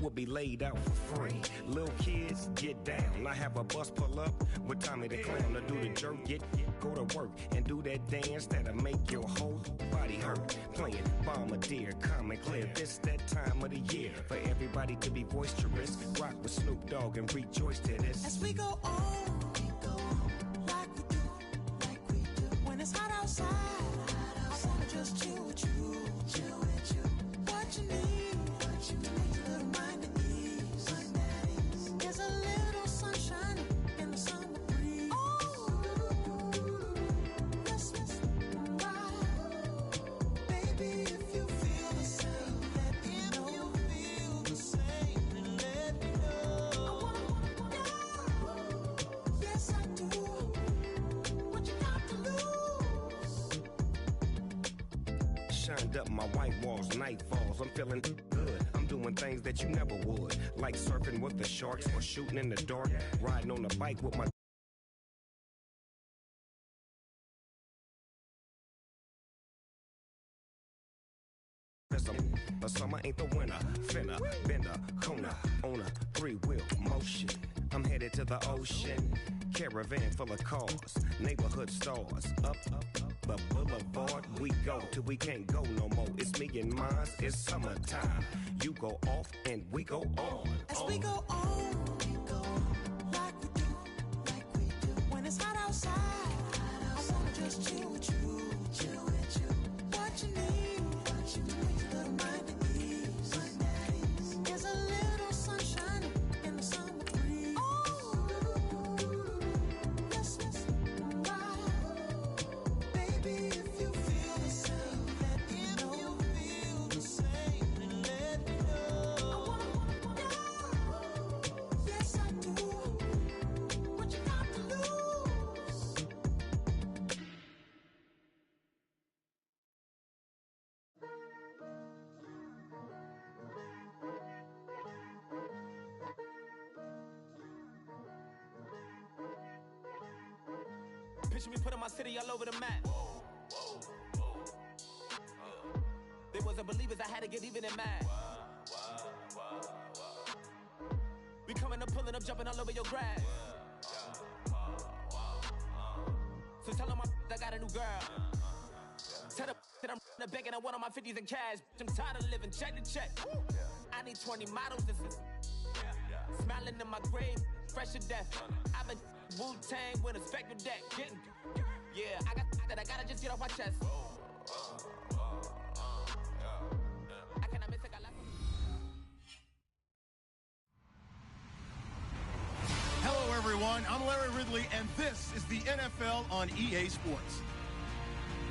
will be laid out for free. Little kids, get down. I have a bus pull up with Tommy the Clown to do the jerk, go to work and do that dance that'll make your whole body hurt. Playing Bombardier, calm and clear. This that time of the year for everybody to be boisterous. Rock with Snoop Dogg and rejoice to this. As we go on, like we do. When it's hot outside, I wanna just chill with you. What you need, a little mind at ease. There's a little sunshine in the summer breeze. Let's ride. Baby, if you feel the same, let me know. If you feel the same, then let me know. Yes, I do. What you got to lose? Shined up my white walls, night falls. I'm feeling good. I'm doing things that you never would, like surfing with the sharks or shooting in the dark, riding on a bike with my. But summer ain't the winter. Finna, bender, Kona, on a three-wheel motion. I'm headed to the ocean. Caravan full of cars, neighborhood stars. Up the boulevard we go till we can't go no more. It's me and mine, it's summertime. You go off and we go on. As we go on, like we do. When it's hot outside, I wanna just chill with you. What you need, a little mind at ease. There's a little sunshine in the summer breeze. Let's ride. Baby, if you feel the same, let me know. If you feel the same, then let me know. Yes, I do. What you got to lose? Picture me putting my city all over the map. They wasn't believers, I had to get even and mad. We coming up, pulling up, jumping all over your grass. So tell them I got a new girl. Tell them that I'm the begging, I want on my 50s in cash. I'm tired of living check to check. I need 20 models, this is smiling in my grave, fresh to death. I've been Wu-Tang with a spectral deck. Getting, yeah, I got that, I gotta just get off my chest. I cannot miss it, I like Hello, everyone. I'm Larry Ridley, and this is the NFL on EA Sports.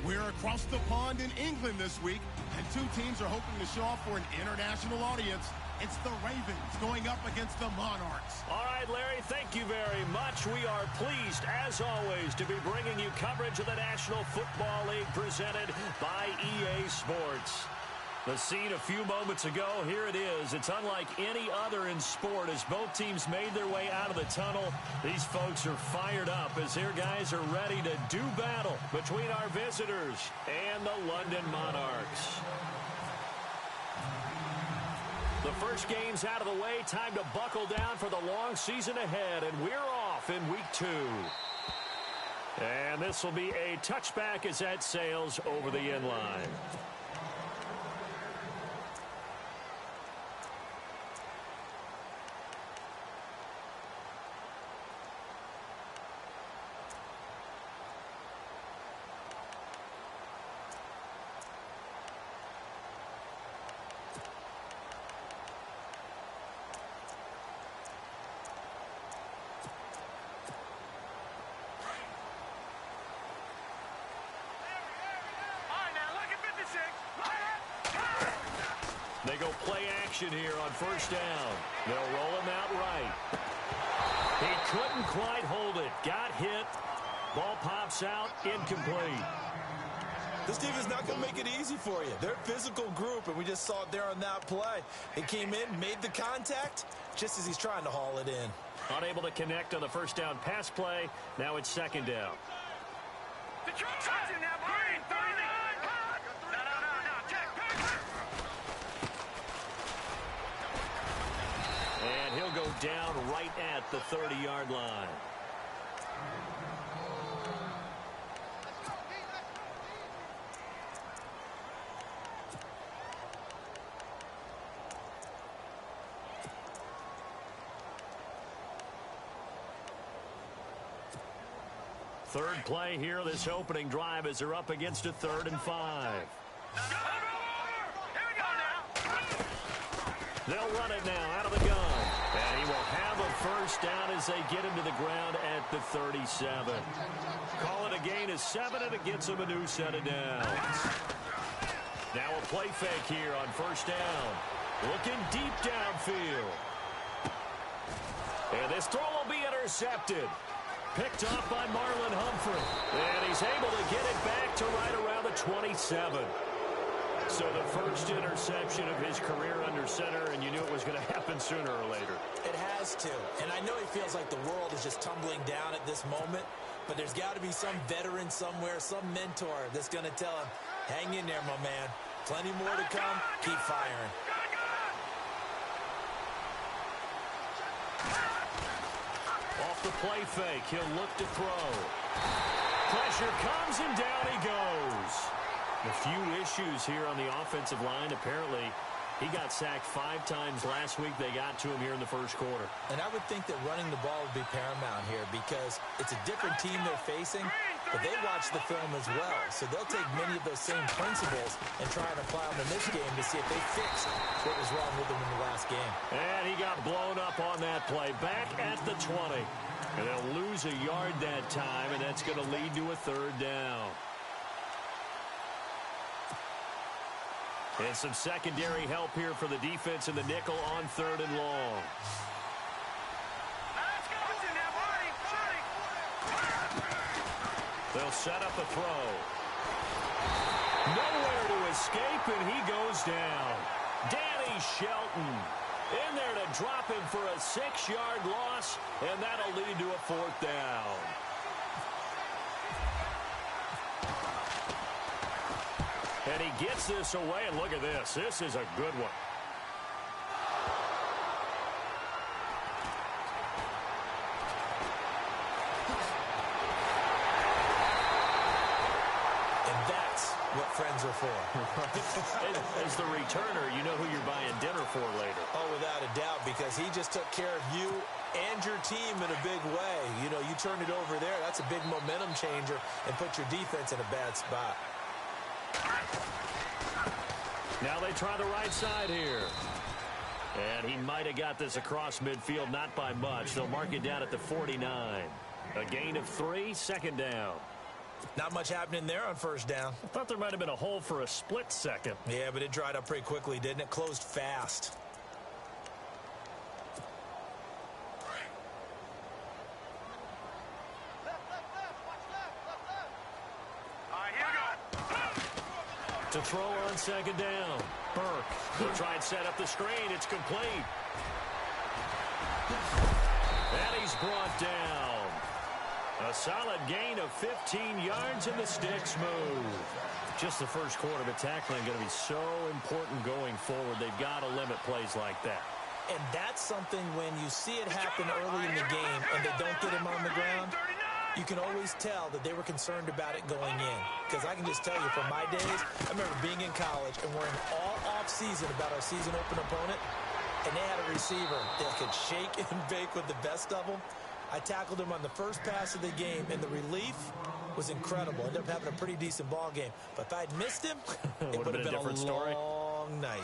We're across the pond in England this week, and two teams are hoping to show off for an international audience. It's the Ravens going up against the Monarchs. All right, Larry, thank you very much. We are pleased, as always, to be bringing you coverage of the National Football League presented by EA Sports. The scene a few moments ago, here it is. It's unlike any other in sport as both teams made their way out of the tunnel. These folks are fired up as their guys are ready to do battle between our visitors and the London Monarchs. The first game's out of the way. Time to buckle down for the long season ahead, and we're off in week 2. And this will be a touchback as that sails over the end line. They go play action here on first down. They'll roll him out right. He couldn't quite hold it. Got hit. Ball pops out. Incomplete. This team is not going to make it easy for you. They're a physical group, and we just saw it there on that play. He came in, made the contact, just as he's trying to haul it in. Unable to connect on the first down pass play. Now it's second down. and he'll go down right at the 30-yard line. Third play here, this opening drive, as they're up against a 3rd and 5. They'll run it now out of the gun. And he will have a first down as they get him to the ground at the 37. Call it a gain of 7, and it gets him a new set of downs. Now a play fake here on first down. Looking deep downfield. And this throw will be intercepted. Picked off by Marlon Humphrey. And he's able to get it back to right around the 27. So the first interception of his career under center, and you knew it was going to happen sooner or later. It has to. And I know he feels like the world is just tumbling down at this moment, but there's got to be some veteran somewhere, some mentor that's going to tell him, hang in there, my man. Plenty more to come. Keep firing. Off the play fake, he'll look to throw. Pressure comes, and down he goes. A few issues here on the offensive line. Apparently, he got sacked 5 times last week. They got to him here in the first quarter. And I would think that running the ball would be paramount here because it's a different team they're facing, but they watch the film as well. So they'll take many of those same principles and try and apply them in this game to see if they fixed what was wrong with them in the last game. And he got blown up on that play. Back at the 20. And they'll lose a yard that time, and that's going to lead to a 3rd down. And some secondary help here for the defense in the nickel on 3rd and long. They'll set up a throw. Nowhere to escape, and he goes down. Danny Shelton in there to drop him for a 6-yard loss, and that'll lead to a 4th down. And he gets this away, and look at this. This is a good one. And that's what friends are for. As the returner, you know who you're buying dinner for later. Oh, without a doubt, because he just took care of you and your team in a big way. You know, you turn it over there, that's a big momentum changer and put your defense in a bad spot. Now they try the right side here. And he might have got this across midfield, not by much. They'll mark it down at the 49. A gain of 3, 2nd down. Not much happening there on first down. I thought there might have been a hole for a split second. Yeah, but it dried up pretty quickly, didn't it? Closed fast. To throw on 2nd down. Burke will try and set up the screen. It's complete. And he's brought down. A solid gain of 15 yards, and the sticks move. Just the first quarter, but tackling going to be so important going forward. They've got to limit plays like that. And that's something when you see it happen early in the game and they don't get him on the ground, you can always tell that they were concerned about it going in. Because I can just tell you from my days, I remember being in college and worrying all off-season about our season open opponent, and they had a receiver that could shake and bake with the best of them. I tackled him on the first pass of the game, and the relief was incredible. Ended up having a pretty decent ball game. But if I'd missed him, it would have been a different story. Long night.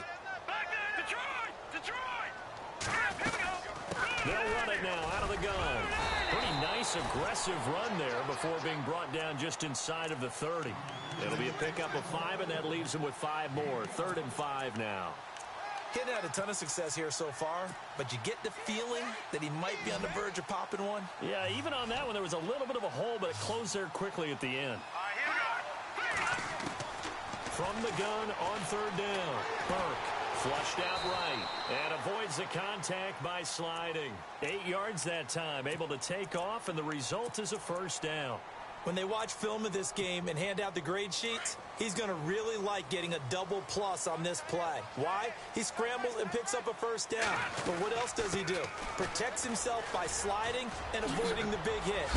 They'll run it now out of the gun. Pretty nice, aggressive run there before being brought down just inside of the 30. It'll be a pickup of 5, and that leaves him with 5 more. 3rd and 5 now. He hadn't had a ton of success here so far, but you get the feeling that he might be on the verge of popping one. Yeah, even on that one, there was a little bit of a hole, but it closed there quickly at the end. From the gun on 3rd down. Burke flushed out right and avoids the contact by sliding. 8 yards that time, able to take off, and the result is a first down. When they watch film of this game and hand out the grade sheets, he's going to really like getting a double plus on this play. Why? He scrambles and picks up a first down. But what else does he do? Protects himself by sliding and avoiding the big hit.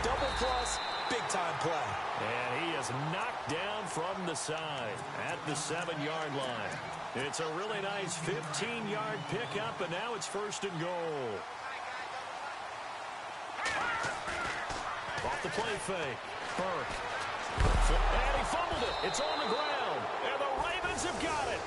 Double plus, big-time play. And he is knocked down from the side at the 7-yard line. It's a really nice 15-yard pickup, and now it's 1st and goal. Off the play fake. Burke. And he fumbled it. It's on the ground. And the Ravens have got it.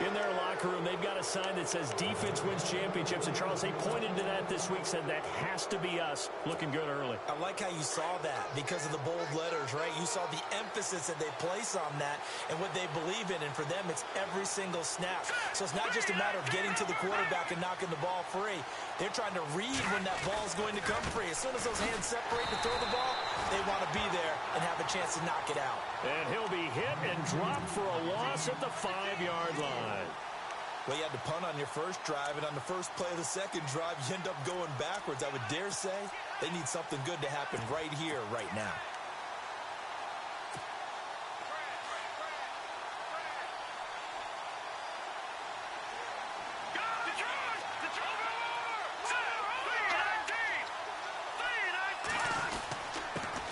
In their locker room, they've got a sign that says defense wins championships. And Charles, they pointed to that this week, said that has to be us. Looking good early. I like how you saw that because of the bold letters, right? You saw the emphasis that they place on that and what they believe in. And for them, it's every single snap. So it's not just a matter of getting to the quarterback and knocking the ball free. They're trying to read when that ball is going to come free. As soon as those hands separate to throw the ball, they want to be there and have a chance to knock it out. And he'll be hit and dropped for a loss at the 5-yard line. Well, you had to punt on your first drive, and on the first play of the second drive, you end up going backwards. I would dare say they need something good to happen right here, right now.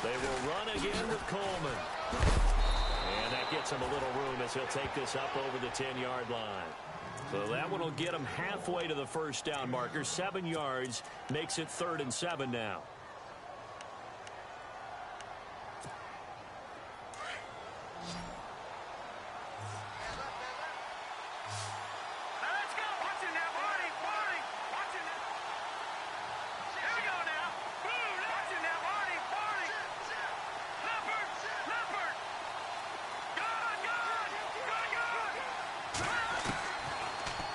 They will run again with Coleman. And that gets him a little room as he'll take this up over the 10-yard line. So that one will get him halfway to the first down marker. 7 yards makes it 3rd and 7 now.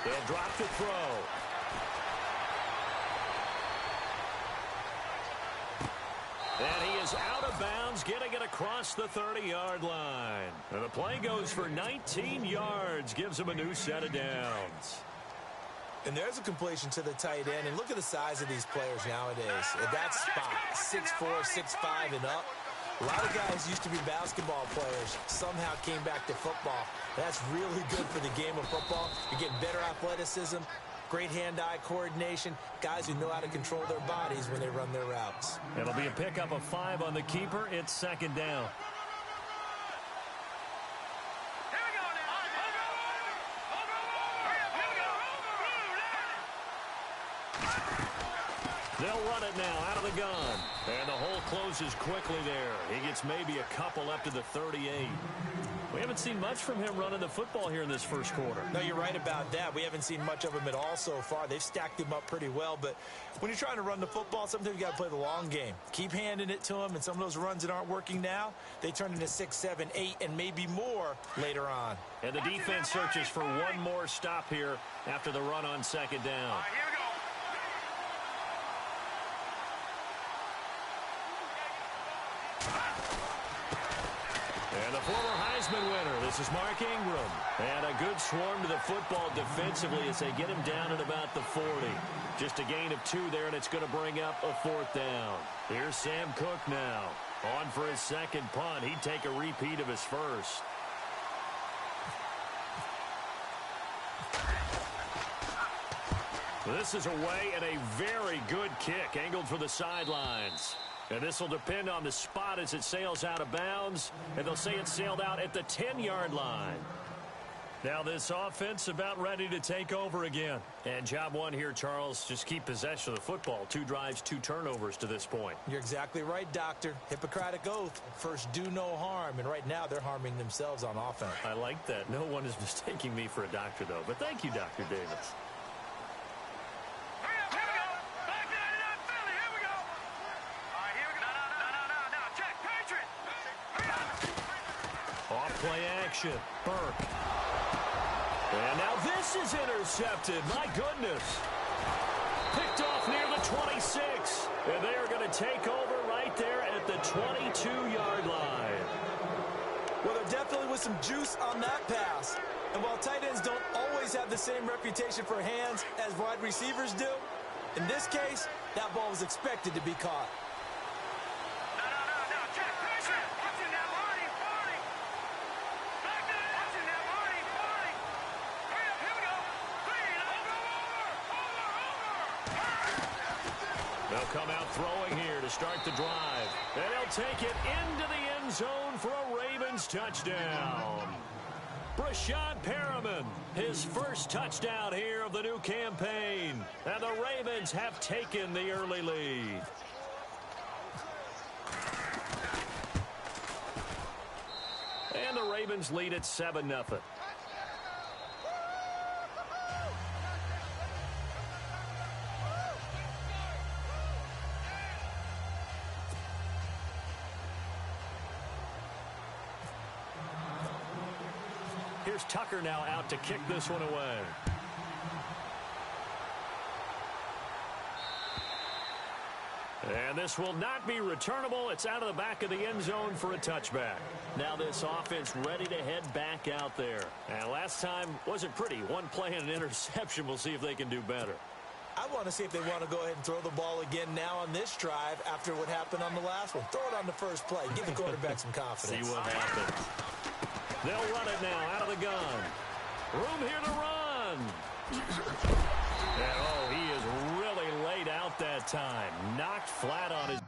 They'll drop the throw. And he is out of bounds, getting it across the 30-yard line. And the play goes for 19 yards, gives him a new set of downs. And there's a completion to the tight end. And look at the size of these players nowadays. At that spot, 6'4", 6'5", and up. A lot of guys used to be basketball players, somehow came back to football. That's really good for the game of football. You're getting better athleticism, great hand-eye coordination, guys who know how to control their bodies when they run their routes. It'll be a pickup of 5 on the keeper. It's 2nd down. They'll run it now out of the gun. And the hole closes quickly there. He gets maybe a couple up to the 38. We haven't seen much from him running the football here in this first quarter. No, you're right about that. We haven't seen much of him at all so far. They've stacked him up pretty well. But when you're trying to run the football, sometimes you got to play the long game. Keep handing it to him. And some of those runs that aren't working now, they turn into 6, 7, 8, and maybe more later on. And the defense searches for one more stop here after the run on 2nd down. And the former Heisman winner, this is Mark Ingram. And a good swarm to the football defensively as they get him down at about the 40. Just a gain of 2 there, and it's going to bring up a 4th down. Here's Sam Cook now. On for his second punt. He'd take a repeat of his first. This is away and a very good kick, angled for the sidelines. And this will depend on the spot as it sails out of bounds. And they'll say it sailed out at the 10-yard line. Now this offense about ready to take over again. And job one here, Charles, just keep possession of the football. 2 drives, 2 turnovers to this point. You're exactly right, Doctor. Hippocratic oath. First, do no harm. And right now, they're harming themselves on offense. I like that. No one is mistaking me for a doctor, though. But thank you, Dr. Davis. Play action. Burke. And now this is intercepted. My goodness. Picked off near the 26. And they are going to take over right there at the 22-yard line. Well, there definitely was some juice on that pass. And while tight ends don't always have the same reputation for hands as wide receivers do, in this case, that ball was expected to be caught. No, check. They'll come out throwing here to start the drive. And they'll take it into the end zone for a Ravens touchdown. Brashad Perriman, his first touchdown here of the new campaign. And the Ravens have taken the early lead. And the Ravens lead at 7-0. Here's Tucker now out to kick this one away. And this will not be returnable. It's out of the back of the end zone for a touchback. Now this offense ready to head back out there. And last time wasn't pretty. One play and an interception. We'll see if they can do better. I want to see if they want to go ahead and throw the ball again now on this drive after what happened on the last one. Throw it on the first play. Give the quarterback some confidence. See what happens. They'll run it now out of the gun. Room here to run. And, oh, he is really laid out that time. Knocked flat on his...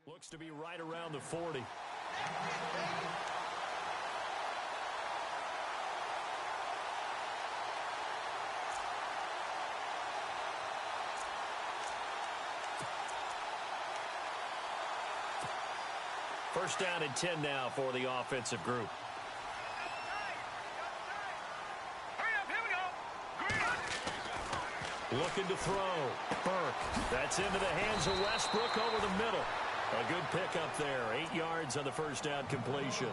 Looks to be right around the 40. First down and 10 now for the offensive group. Looking to throw. Burke. That's into the hands of Westbrook over the middle. A good pickup there. 8 yards on the first down completion.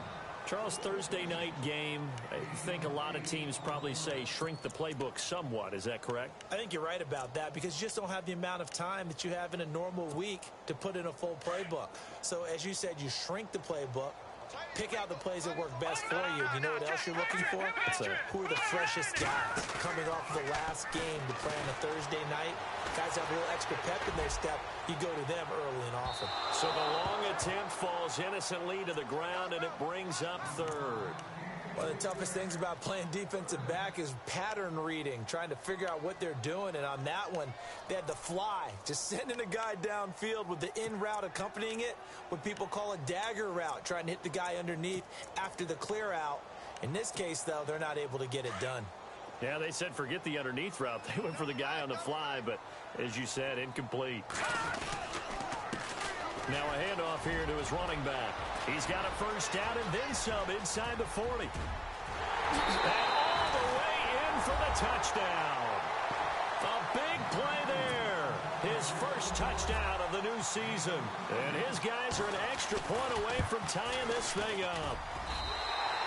Charles, Thursday night game, I think a lot of teams probably say shrink the playbook somewhat. Is that correct? I think you're right about that because you just don't have the amount of time that you have in a normal week to put in a full playbook. So as you said, you shrink the playbook, pick out the plays that work best for you. You know what else you're looking for? Who are the freshest guys coming off of the last game to play on a Thursday night? Guys have a little extra pep in their step. You go to them early and often. So the long attempt falls innocently to the ground, and it brings up third. One of the toughest things about playing defensive back is pattern reading, trying to figure out what they're doing. And on that one, they had the fly, just sending a guy downfield with the in route accompanying it, what people call a dagger route, trying to hit the guy underneath after the clear out. In this case, though, they're not able to get it done. Yeah, they said forget the underneath route. They went for the guy on the fly, but as you said, incomplete. Now a handoff here to his running back. He's got a first down and then some inside the 40. And all the way in for the touchdown. A big play there. His first touchdown of the new season. And his guys are an extra point away from tying this thing up.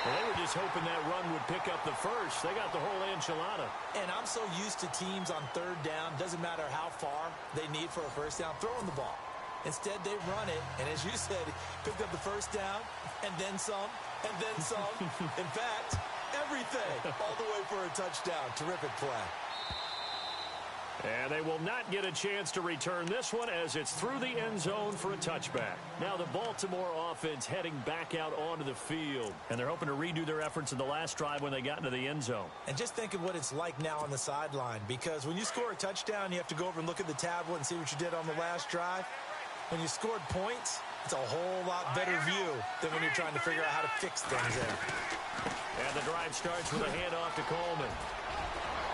Well, they were just hoping that run would pick up the first. They got the whole enchilada. And I'm so used to teams on third down, doesn't matter how far they need for a first down, throwing the ball. Instead, they run it, and as you said, picked up the first down, and then some, and then some. In fact, everything, all the way for a touchdown. Terrific play. And they will not get a chance to return this one as it's through the end zone for a touchback. Now the Baltimore offense heading back out onto the field. And they're hoping to redo their efforts in the last drive when they got into the end zone. And just think of what it's like now on the sideline. Because when you score a touchdown, you have to go over and look at the tablet and see what you did on the last drive. When you scored points, it's a whole lot better view than when you're trying to figure out how to fix things there. And the drive starts with a handoff to Coleman.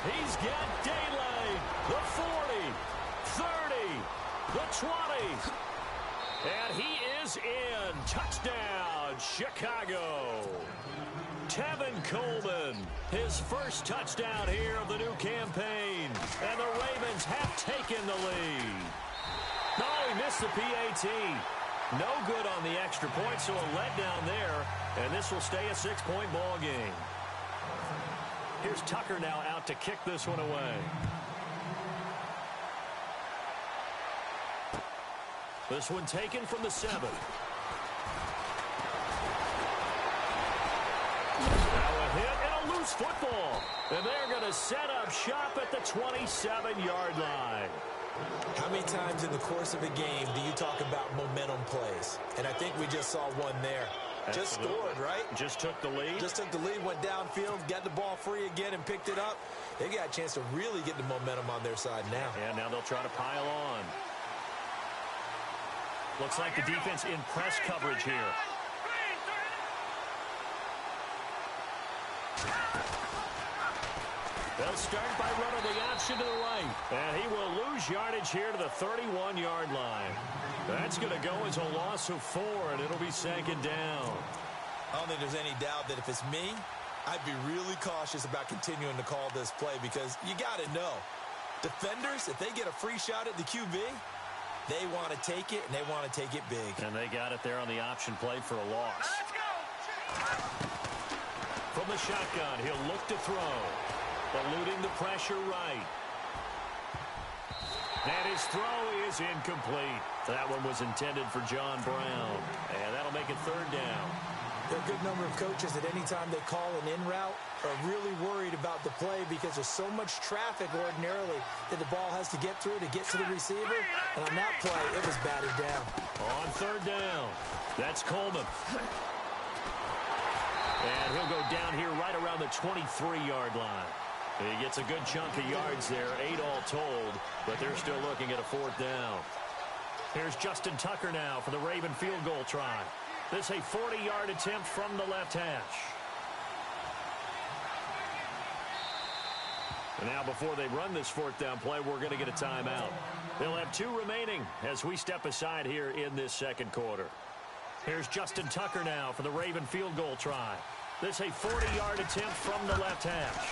He's got daylight. The 40, 30, the 20. And he is in. Touchdown, Chicago. Tevin Coleman, his first touchdown here of the new campaign. And the Ravens have taken the lead. Oh, he missed the PAT. No good on the extra point, so a letdown there. And this will stay a 6-point ball game. Here's Tucker now out to kick this one away. This one taken from the 7. Now a hit and a loose football. And they're going to set up shop at the 27-yard line. How many times in the course of a game do you talk about momentum plays? And I think we just saw one there. Just scored, right? Just took the lead. Just took the lead, went downfield, got the ball free again and picked it up. They got a chance to really get the momentum on their side now. And now they'll try to pile on. Looks like the defense in press coverage here. They'll start by running the option to the right. And he will lose yardage here to the 31-yard line. That's going to go as a loss of 4, and it'll be second down. I don't think there's any doubt that if it's me, I'd be really cautious about continuing to call this play because you got to know, defenders, if they get a free shot at the QB, they want to take it, and they want to take it big. And they got it there on the option play for a loss. Let's go! From the shotgun, he'll look to throw. Eluding the pressure right. And his throw is incomplete. That one was intended for John Brown. And that'll make it third down. There are a good number of coaches that any time they call an in route are really worried about the play because there's so much traffic ordinarily that the ball has to get through to get to the receiver. And on that play, it was batted down. On third down, that's Coleman. And he'll go down here right around the 23-yard line. He gets a good chunk of yards there, 8 all told, but they're still looking at a fourth down. Here's Justin Tucker now for the Raven field goal try. This a 40-yard attempt from the left hash. And now before they run this fourth down play, we're going to get a timeout. They'll have 2 remaining as we step aside here in this second quarter. Here's Justin Tucker now for the Raven field goal try. This a 40-yard attempt from the left hash.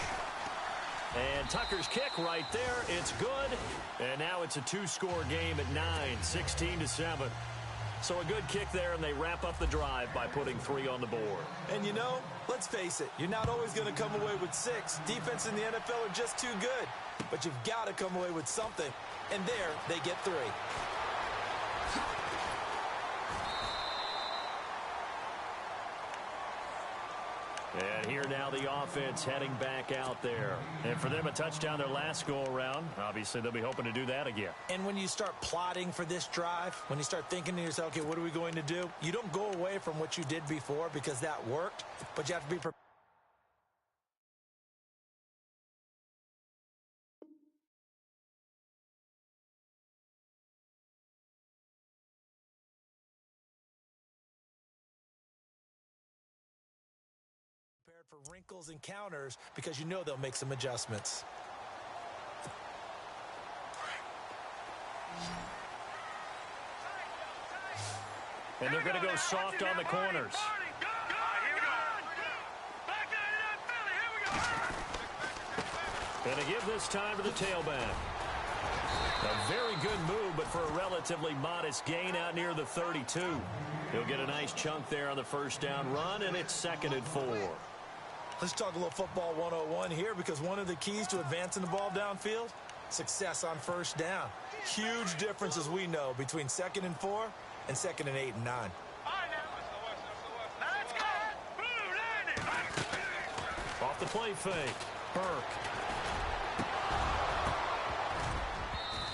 And Tucker's kick right there. It's good. And now it's a 2-score game at 9, 16-7. So a good kick there, and they wrap up the drive by putting 3 on the board. And you know, let's face it, you're not always going to come away with 6. Defense in the NFL are just too good. But you've got to come away with something. And there, they get 3. And here now the offense heading back out there. And for them, a touchdown their last go-around. Obviously, they'll be hoping to do that again. And when you start plotting for this drive, when you start thinking to yourself, okay, what are we going to do? You don't go away from what you did before because that worked, but you have to be prepared. For wrinkles and counters because you know they'll make some adjustments. And they're going to go soft on the corners. And to give this time to the tailback. A very good move, but for a relatively modest gain out near the 32. He'll get a nice chunk there on the first down run, and it's 2nd and 4. Let's talk a little football 101 here because one of the keys to advancing the ball downfield, success on first down. Huge difference, as we know, between 2nd and 4 and 2nd and 8 and 9. Off the play fake, Burke.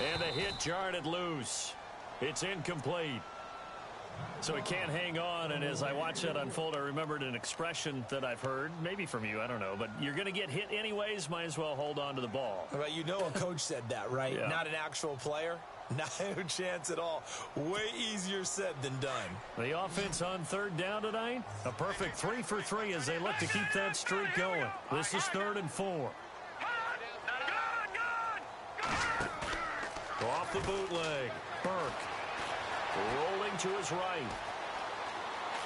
And the hit jarred it loose. It's incomplete. So he can't hang on, and as I watch that unfold, I remembered an expression that I've heard, maybe from you, I don't know, but you're going to get hit anyways, might as well hold on to the ball. Right, you know a coach said that, right? Yeah. Not an actual player. No chance at all. Way easier said than done. The offense on third down tonight, a perfect 3 for 3 as they look to keep that streak going. This is 3rd and 4. Off the bootleg, Burke. Rolling to his right.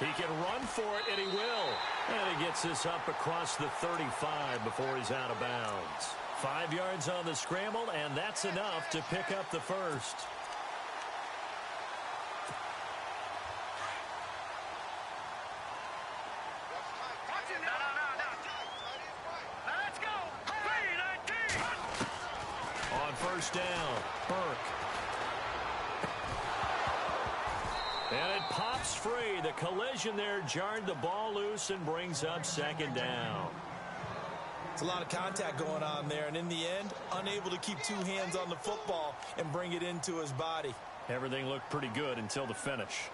He can run for it, and he will. And he gets this up across the 35 before he's out of bounds. 5 yards on the scramble, and that's enough to pick up the first. On first down, Burke. And it pops free. The collision there jarred the ball loose and brings up second down. It's a lot of contact going on there, and in the end, unable to keep two hands on the football and bring it into his body. Everything looked pretty good until the finish.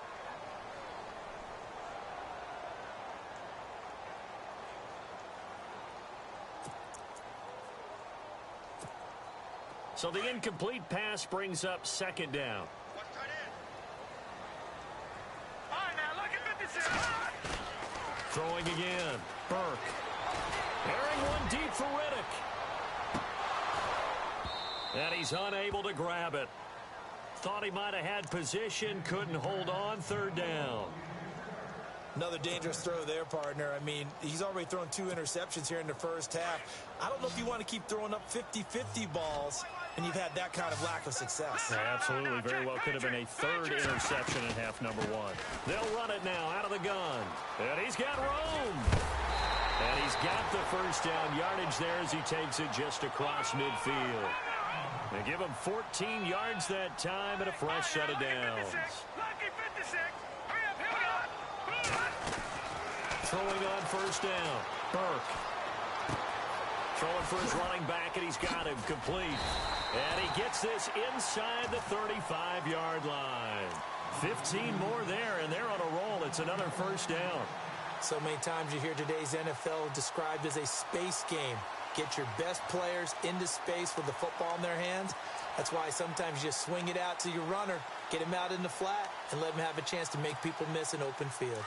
So the incomplete pass brings up second down. Throwing again. Burke. Airing one deep for Riddick. And he's unable to grab it. Thought he might have had position, couldn't hold on, third down. Another dangerous throw there, partner. I mean, he's already thrown 2 interceptions here in the first half. I don't know if you want to keep throwing up 50-50 balls, and you've had that kind of lack of success. Yeah, absolutely. Very well could have been a third interception in half number 1. They'll run it now out of the gun. And he's got room. And he's got the first down yardage there as he takes it just across midfield. They give him 14 yards that time and a fresh set of downs. Throwing on first down. Burke. Throwing for his running back, and he's got him complete. And he gets this inside the 35-yard line. 15 more there, and they're on a roll. It's another first down. So many times you hear today's NFL described as a space game. Get your best players into space with the football in their hands. That's why sometimes you swing it out to your runner, get him out in the flat, and let him have a chance to make people miss an open field.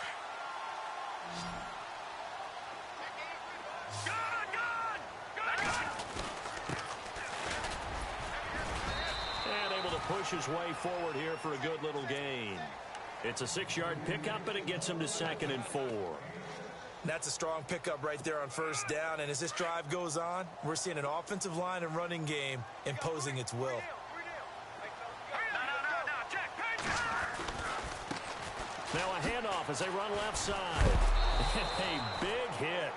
And able to push his way forward here for a good little gain. It's a 6-yard pickup, and it gets him to 2nd and 4. That's a strong pickup right there on first down, and as this drive goes on, we're seeing an offensive line and running game imposing its will. Now a handoff as they run left side. A big hit.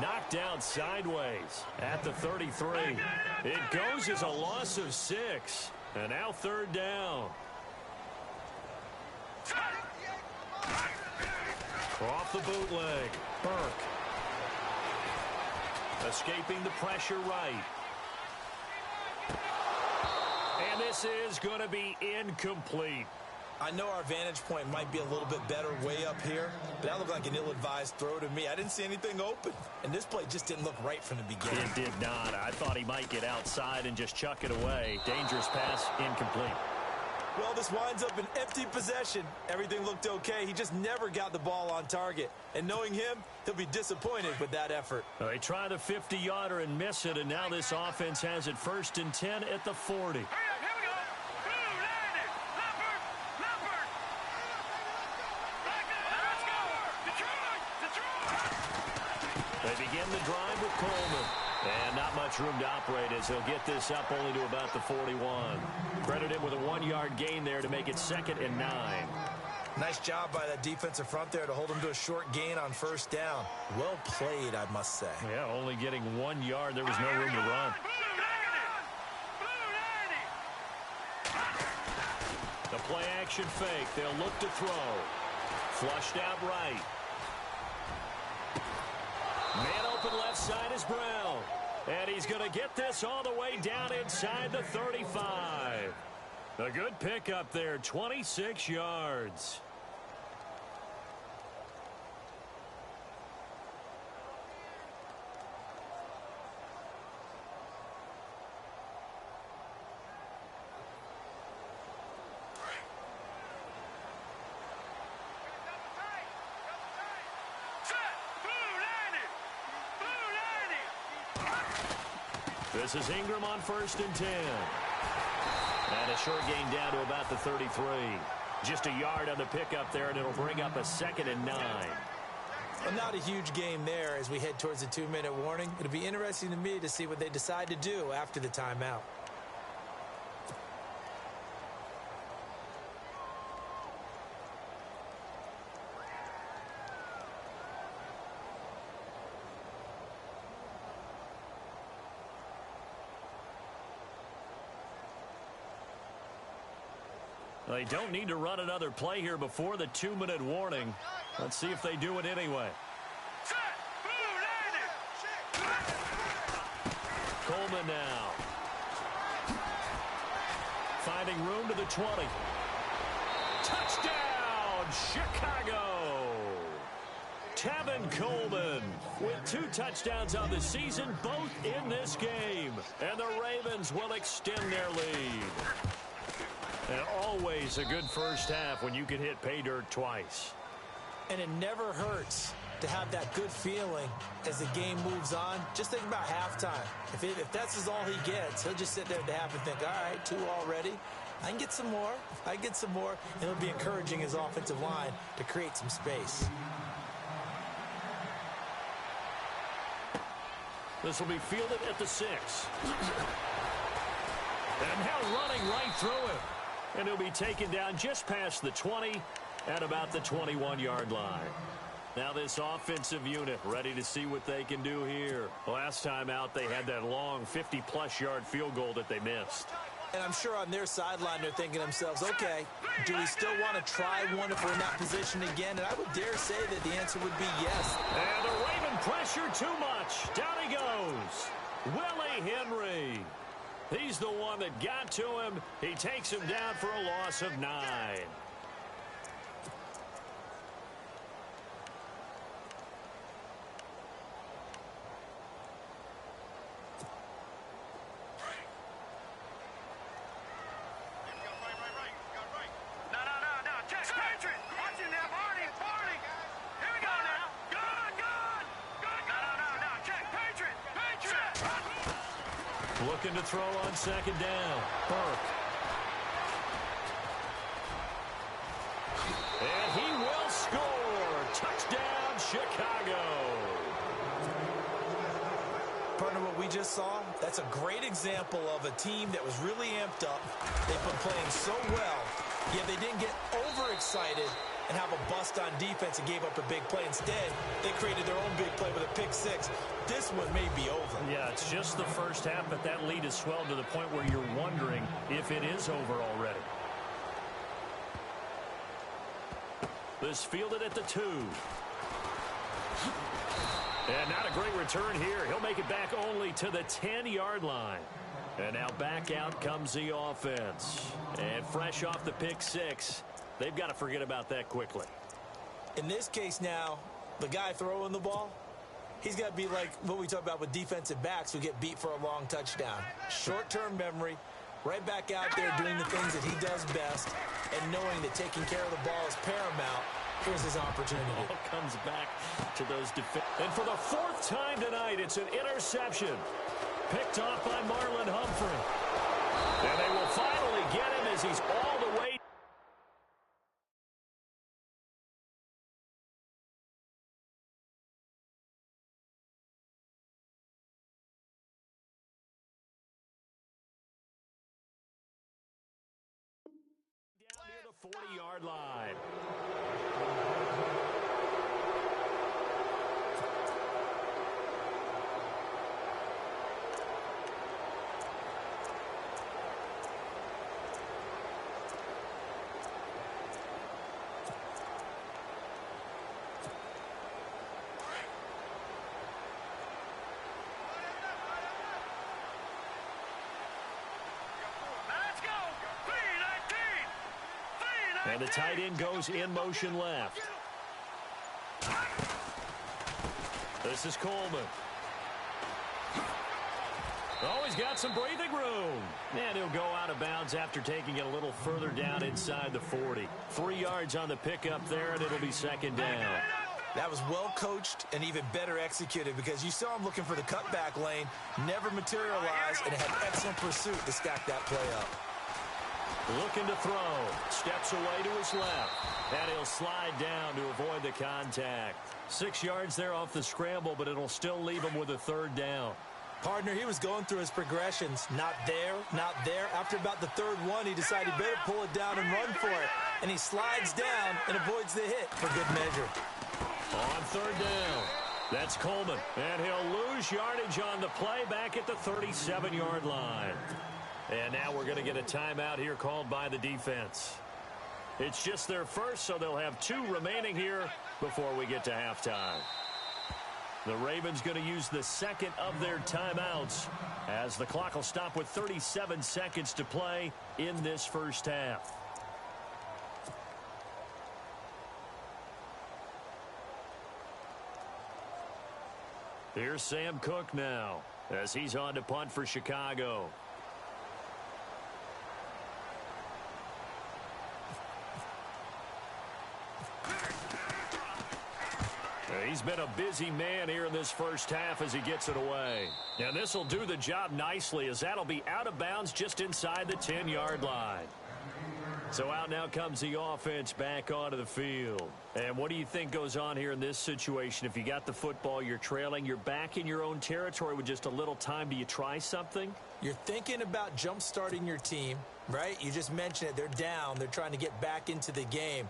Knocked out sideways at the 33. It goes as a loss of 6. And now third down. Off the bootleg. Burke. Escaping the pressure right. And this is going to be incomplete. I know our vantage point might be a little bit better way up here, but that looked like an ill-advised throw to me. I didn't see anything open, and this play just didn't look right from the beginning. It did not. I thought he might get outside and just chuck it away. Dangerous pass, incomplete. Well, this winds up an empty possession. Everything looked okay. He just never got the ball on target. And knowing him, he'll be disappointed with that effort. Well, they try the 50-yarder and miss it, and now this offense has it 1st and 10 at the 40. They begin the drive with Coleman. And not much room to operate as he'll get this up only to about the 41. Credit him with a 1-yard gain there to make it 2nd and 9. Nice job by that defensive front there to hold him to a short gain on first down. Well played, I must say. Yeah, only getting 1 yard. There was no room to run. The play action fake. They'll look to throw. Flushed out right. Man open left side is Brown. And he's going to get this all the way down inside the 35. A good pickup there, 26 yards. This is Ingram on 1st and 10. And a short gain down to about the 33. Just a yard on the pickup there, and it'll bring up a 2nd and 9. Well, not a huge game there as we head towards the 2-minute warning. It'll be interesting to me to see what they decide to do after the timeout. They don't need to run another play here before the 2-minute warning. Let's see if they do it anyway. Coleman now. Finding room to the 20. Touchdown, Chicago! Tevin Coleman with 2 touchdowns on the season, both in this game. And the Ravens will extend their lead. And always a good first half when you can hit pay dirt twice. And it never hurts to have that good feeling as the game moves on. Just think about halftime. If that's all he gets, he'll just sit there at the half and think, all right, 2 already. I can get some more. I can get some more. And it'll be encouraging his offensive line to create some space. This will be fielded at the 6. And now running right through it. And he'll be taken down just past the 20 at about the 21-yard line. Now this offensive unit ready to see what they can do here. Last time out, they had that long 50-plus yard field goal that they missed. And I'm sure on their sideline, they're thinking to themselves, okay, do we still want to try one if we're in that position again? And I would dare say that the answer would be yes. And the Raven pressure too much. Down he goes. Willie Henry. He's the one that got to him. He takes him down for a loss of 9. Looking to throw on second down. Burke. And he will score. Touchdown, Chicago. Partner, what we just saw, that's a great example of a team that was really amped up. They've been playing so well, yet they didn't get overexcited and have a bust on defense and gave up a big play. Instead, they created their own big play with a pick 6. This one may be over. Yeah, it's just the first half, but that lead has swelled to the point where you're wondering if it is over already. This fielded at the 2. And not a great return here. He'll make it back only to the 10-yard line. And now back out comes the offense. And fresh off the pick 6. They've got to forget about that quickly. In this case now, the guy throwing the ball, he's got to be like what we talk about with defensive backs who get beat for a long touchdown. Short-term memory, right back out there doing the things that he does best, and knowing that taking care of the ball is paramount. Here's his opportunity. Ball comes back to those defenders. And for the 4th time tonight, it's an interception. Picked off by Marlon Humphrey. And they will finally get him as he's all the way down near the 40-yard line. And the tight end goes in motion left. This is Coleman. Oh, he's got some breathing room. And he'll go out of bounds after taking it a little further down inside the 40. 3 yards on the pickup there, and it'll be second down. That was well coached and even better executed because you saw him looking for the cutback lane, never materialized, and had excellent pursuit to stack that play up. Looking to throw. Steps away to his left. And he'll slide down to avoid the contact. 6 yards there off the scramble, but it'll still leave him with a 3rd down. Partner, he was going through his progressions. Not there, not there. After about the 3rd one, he decided better pull it down and run for it. And he slides down and avoids the hit for good measure. On 3rd down. That's Coleman. And he'll lose yardage on the play back at the 37-yard line. And now we're going to get a timeout here called by the defense. It's just their first, so they'll have 2 remaining here before we get to halftime. The Ravens going to use the second of their timeouts as the clock will stop with 37 seconds to play in this first half. Here's Sam Cook now as he's on to punt for Chicago. He's been a busy man here in this first half as he gets it away. And this will do the job nicely as that'll be out of bounds just inside the 10-yard line. So out now comes the offense back onto the field. And what do you think goes on here in this situation? If you got the football, you're trailing, you're back in your own territory with just a little time. Do you try something? You're thinking about jump-starting your team, right? You just mentioned it. They're down. They're trying to get back into the game.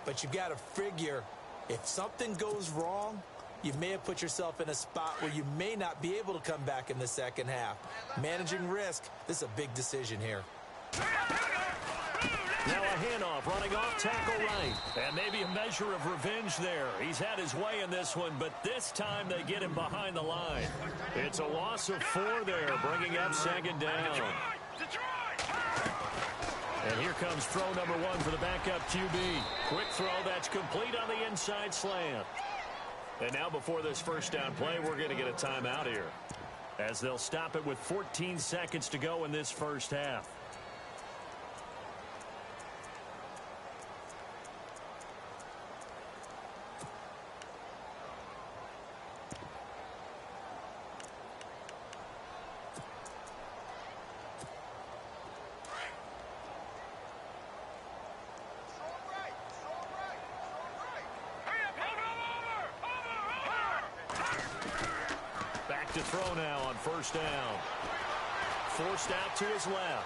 But you've got to figure if something goes wrong, you may have put yourself in a spot where you may not be able to come back in the second half. Managing risk, this is a big decision here. Now a handoff, running off tackle right. And maybe a measure of revenge there. He's had his way in this one, but this time they get him behind the line. It's a loss of 4 there, bringing up second down. And here comes throw number 1 for the backup QB. Quick throw, that's complete on the inside slant. And now before this first down play, we're going to get a timeout here, as they'll stop it with 14 seconds to go in this first half. To throw now on first down. Forced out to his left.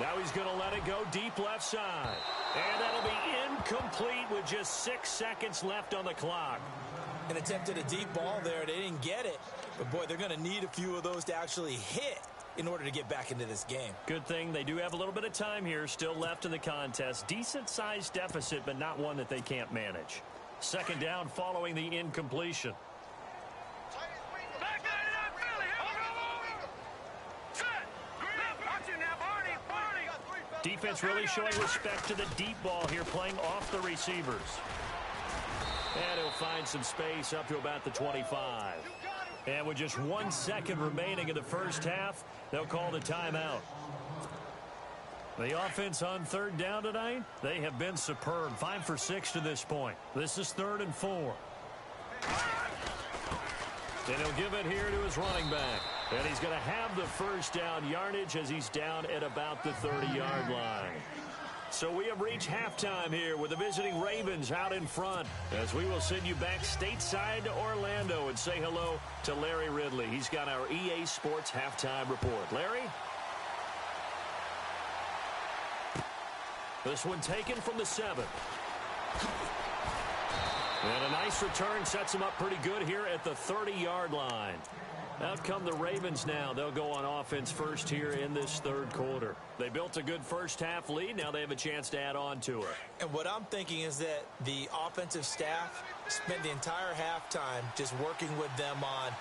Now he's going to let it go deep left side. And that'll be incomplete with just 6 seconds left on the clock. And attempted a deep ball there. They didn't get it. But, boy, they're going to need a few of those to actually hit in order to get back into this game. Good thing they do have a little bit of time here still left in the contest. Decent-sized deficit, but not one that they can't manage. Second down following the incompletion. Defense really showing respect to the deep ball here, playing off the receivers. And he'll find some space up to about the 25. And with just 1 second remaining in the first half, they'll call the timeout. The offense on third down tonight, they have been superb. 5 for 6 to this point. This is 3rd and 4. And he'll give it here to his running back. And he's going to have the first down yardage as he's down at about the 30-yard line. So we have reached halftime here with the visiting Ravens out in front, as we will send you back stateside to Orlando and say hello to Larry Ridley. He's got our EA Sports halftime report. Larry? This one taken from the 7. And a nice return sets him up pretty good here at the 30-yard line. Out come the Ravens now. They'll go on offense first here in this third quarter. They built a good first half lead. Now they have a chance to add on to it. And what I'm thinking is that the offensive staff spent the entire halftime just working with them on,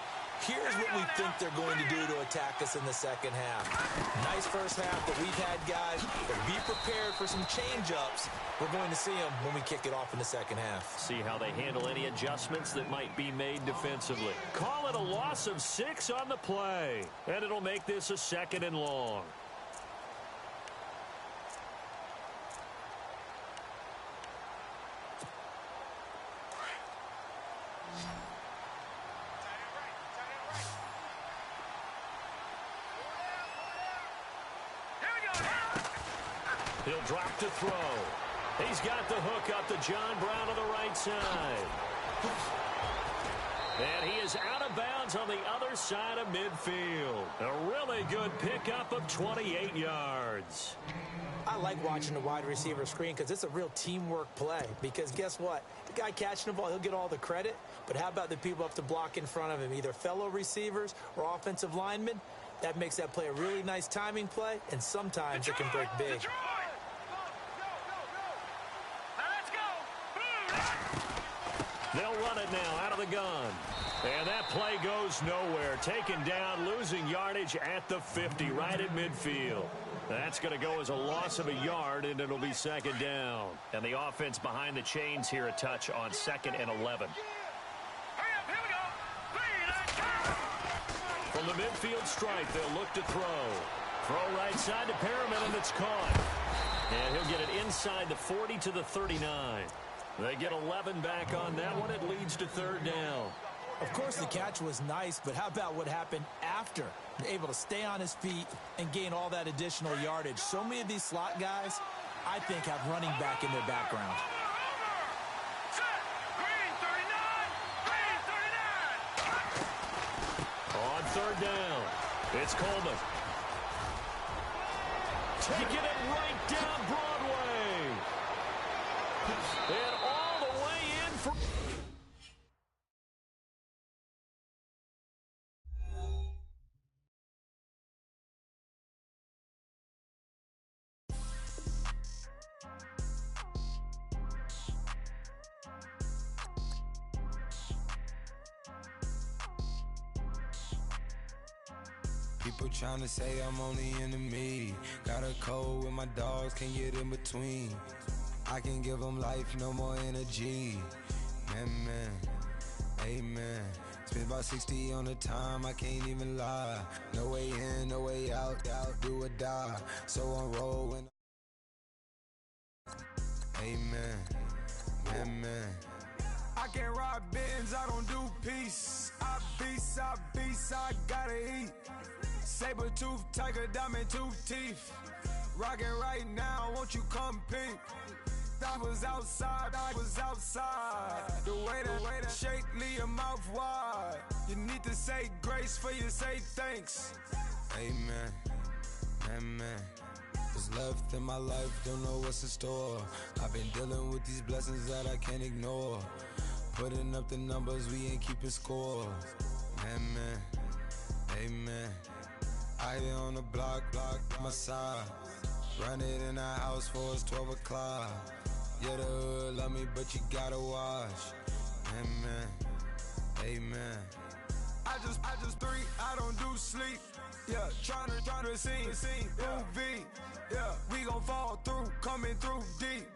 here's what we think they're going to do to attack us in the second half. Nice first half that we've had, guys, but be prepared for some change-ups. We're going to see them when we kick it off in the second half. See how they handle any adjustments that might be made defensively. Call it a loss of 6 on the play, and it'll make this a 2nd and long. He'll drop to throw. He's got the hook up to John Brown on the right side. And he is out of bounds on the other side of midfield. A really good pickup of 28 yards. I like watching the wide receiver screen because it's a real teamwork play. Because guess what? The guy catching the ball, he'll get all the credit. But how about the people up to block in front of him, either fellow receivers or offensive linemen? That makes that play a really nice timing play, and sometimes it can break big. run it now out of the gun. And that play goes nowhere. Taken down, losing yardage at the 50, right at midfield. That's going to go as a loss of a yard, and it'll be second down. And the offense behind the chains here, a touch on 2nd and 11. From the midfield stripe, they'll look to throw. Throw right side to Perriman, and it's caught. And he'll get it inside the 40 to the 39. They get 11 back on that one. It leads to third down. Of course, the catch was nice, but how about what happened after? Able to stay on his feet and gain all that additional yardage. So many of these slot guys, I think, have running back in their background. On third down, it's Coleman. Taking it right down Broadway. And all the way in for... People tryna say I'm only into me. Got a cold with my dogs, can't get in between. I can give them life, no more energy. Man, amen. Spent about 60 on the time, I can't even lie. No way in, no way out, do or die. So I'm rolling. Amen, man. I can't ride Benz, I don't do peace. I beast, I gotta eat. Saber tooth, tiger, diamond tooth teeth. Rockin' right now, won't you come peep? I was outside. The way to shake, leave your mouth wide. You need to say grace for you say thanks. Amen. What's left in my life, don't know what's in store. I've been dealing with these blessings that I can't ignore. Putting up the numbers, we ain't keeping score. Amen. I been on the block, my side. Run it in our house for us 12 o'clock. Yeah, the hood love me, but you gotta watch. Amen. I just three, I don't do sleep. Yeah, tryna see, UV. Yeah, we gon' fall through, coming through deep.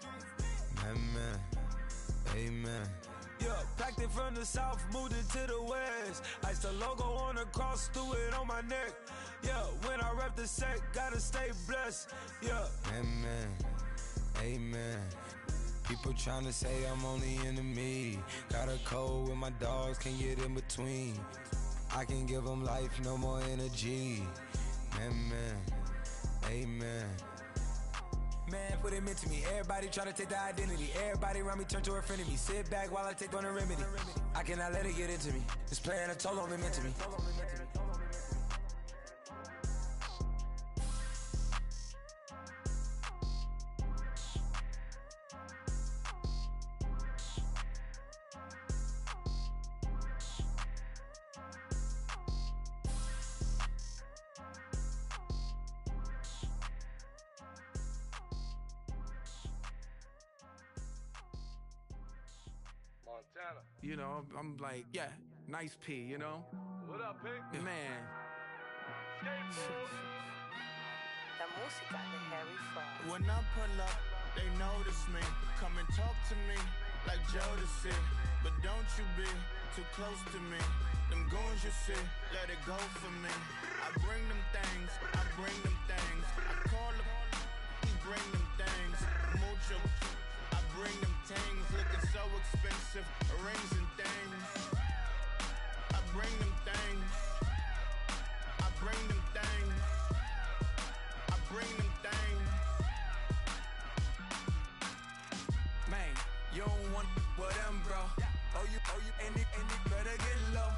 Amen. Yeah, packed it from the south, moved it to the west. Iced the logo on the cross, threw it on my neck. Yeah, when I rep the set, gotta stay blessed. Yeah. Amen. People tryna say I'm only into me. Got a cold with my dogs, can't get in between. I can give them life, no more energy. Amen. Man, what it meant to me. Everybody tryna take the identity. Everybody around me turn to a friend of me. Sit back while I take on the remedy. I cannot let it get into me. This playing a toll on me meant to me. You know, I'm like, yeah, nice P, you know? What up, P? Man. When I pull up, they notice me. Come and talk to me like Jodeci. But don't you be too close to me. Them goons you see, let it go for me. I bring them things, I call them, he bring them things. Mucho, I bring them things. Looking so expensive, rings and things. I bring them things. I bring them things. I bring them things. Man, you don't want with them, bro. Oh, you, and it better get low.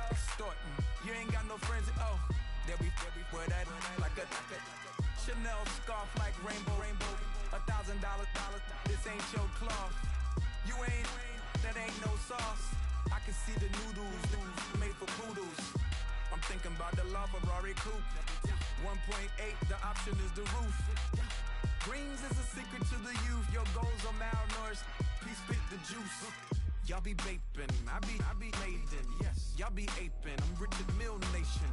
Extorting, you ain't got no friends. Oh, they'll be for that like a Chanel scarf like rainbow. $1,000, this ain't your cloth. You ain't, that ain't no sauce. I can see the noodles made for poodles. I'm thinking about the LaFerrari coupe. 1.8, the option is the roof. Greens is a secret to the youth. Your goals are malnourished. Please spit the juice. Y'all be vaping, I be maiden. Yes, y'all be aping. I'm Richard Mill Nation.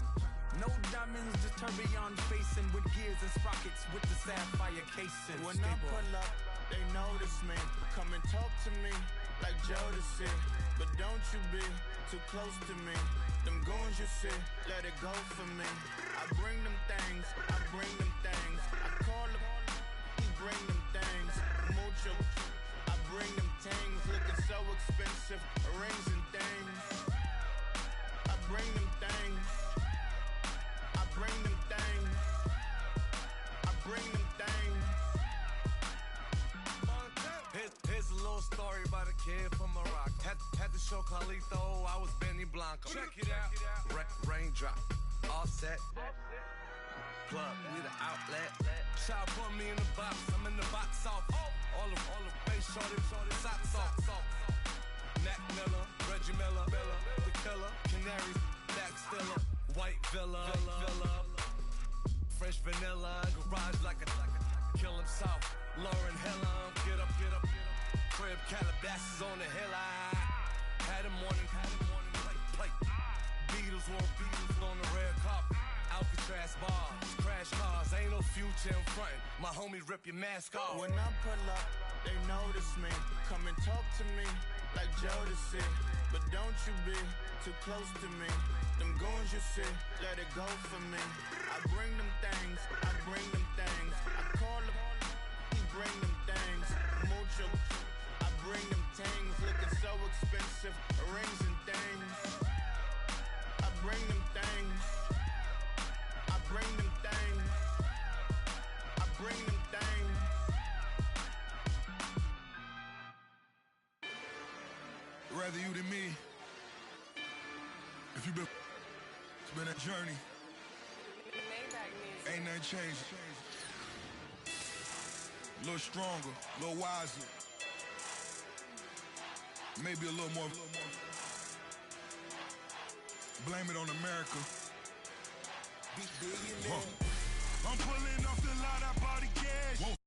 No diamonds, just tourbillon facing with gears and sprockets with the sapphire casing. When I pull up, they notice me. Come and talk to me like Jodeci. But don't you be too close to me. Them goons you see, let it go for me. I bring them things, I bring them things. I call them, he bring them things. Mucho, I bring them things. Looking so expensive, rings and things. I bring them things. I bring them things. I bring them things. Here's a little story about a kid from Morocco. Had to show Carlito I was Benny Blanco. Check it out. Raindrop, offset. Plug, we the outlet. Child put me in the box, I'm in the box off. All the face shorty, socks off. Mac Miller, Reggie Miller, the killer, Canaries, Back Stiller, White Villa, Fresh vanilla, garage like a kill himself. Lauren Hiller, get up. Crib Calabasas on the hill. I had a morning plate. Beatles on the red carpet. Alcatraz bars, crash cars, ain't no future in front. My homies rip your mask off. When I pull up, they notice me. Come and talk to me like Jodeci. But don't you be too close to me. Them goons you see, let it go for me. I bring them things, I bring them things. I call them, he bring them things. Mucho, I bring them things. Looking so expensive, rings and things. I bring them things. I bring them things. I bring them things. Rather you than me. If you've been, it's been a journey. Ain't nothing changed. A little stronger, a little wiser. Maybe a little more. Blame it on America. I'm pulling off the lot, I bought a cash.